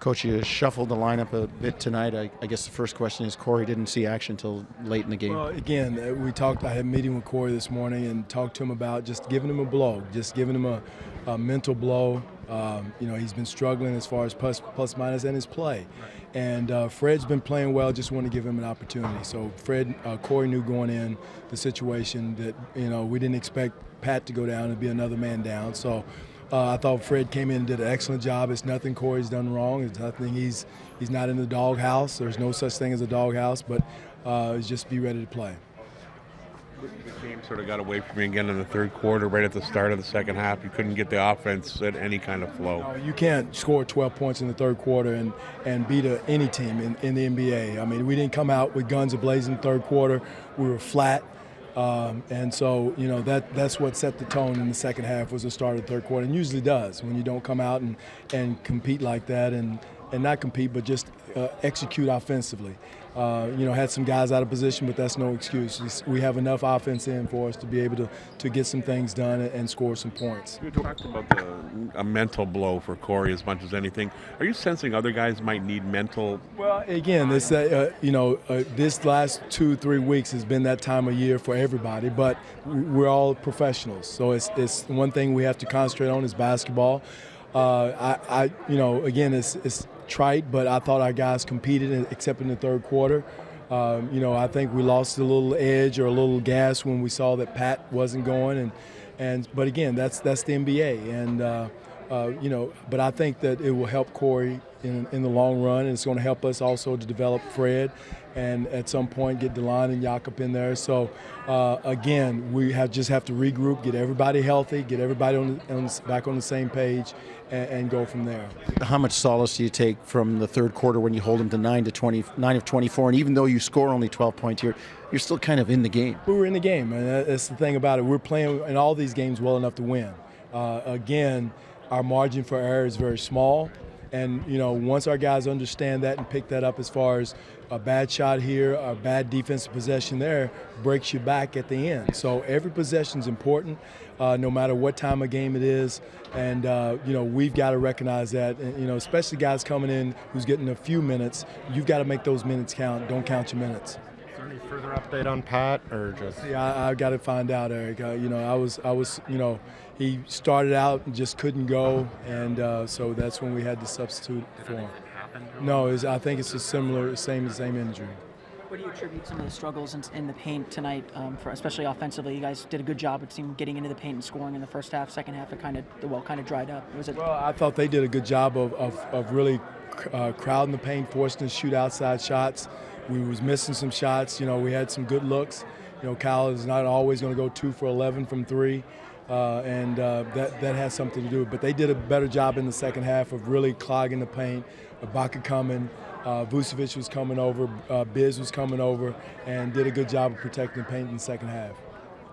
Coach, you shuffled the lineup a bit tonight. I guess the first question is Corey didn't see action until late in the game. Well, again, I had a meeting with Corey this morning and talked to him about just giving him a blow, just giving him a mental blow. He's been struggling as far as plus minus and his play. And Fred's been playing well, just want to give him an opportunity. So Corey knew going in the situation that, we didn't expect Pat to go down and be another man down. So I thought Fred came in and did an excellent job. It's nothing Corey's done wrong. It's nothing he's not in the doghouse. There's no such thing as a doghouse, but just be ready to play. The game sort of got away from you again in the third quarter, right at the start of the second half. You couldn't get the offense at any kind of flow. No, you can't score 12 points in the third quarter and beat any team in the NBA. I mean, we didn't come out with guns a-blazing in the third quarter. We were flat. And so, that's what set the tone in the second half was the start of the third quarter, and usually does when you don't come out and compete like that and not compete, but just execute offensively. Had some guys out of position, but that's no excuse. We have enough offense in for us to be able to get some things done and score some points. You talked about a mental blow for Corey as much as anything. Are you sensing other guys might need mental? Well, again, this last 2-3 weeks has been that time of year for everybody, but we're all professionals. So it's one thing we have to concentrate on is basketball. Again, it's trite, but I thought our guys competed, except in the third quarter. I think we lost a little edge or a little gas when we saw that Pat wasn't going, but again, that's the NBA, and but I think that it will help Corey in the long run, and it's going to help us also to develop Fred, and at some point get Dwane and Jakob in there. So again, we just have to regroup, get everybody healthy, get everybody back on the same page, and go from there. How much solace do you take from the third quarter when you hold them to 9 of 24, and even though you score only 12 points here, you're still kind of in the game? We were in the game, and that's the thing about it. We're playing in all these games well enough to win. Again, our margin for error is very small. And, once our guys understand that and pick that up as far as a bad shot here, a bad defensive possession there, breaks you back at the end. So every possession is important, no matter what time of game it is. And, we've got to recognize that, and, especially guys coming in who's getting a few minutes, you've got to make those minutes count. Don't count your minutes. Is there any further update on Pat, or just? Yeah, I got to find out, Eric. He started out and just couldn't go, and so that's when we had to substitute for him. No, I think it's a same injury. What do you attribute some of the struggles in the paint tonight, especially offensively? You guys did a good job, it seemed, getting into the paint and scoring in the first half. Second half, it kind of dried up. Well, I thought they did a good job of really crowding the paint, forcing us to shoot outside shots. We was missing some shots. We had some good looks. Kyle is not always going to go 2 for 11 from 3. That has something to do with it. But they did a better job in the second half of really clogging the paint. Ibaka coming, Vucevic was coming over, Biz was coming over, and did a good job of protecting the paint in the second half.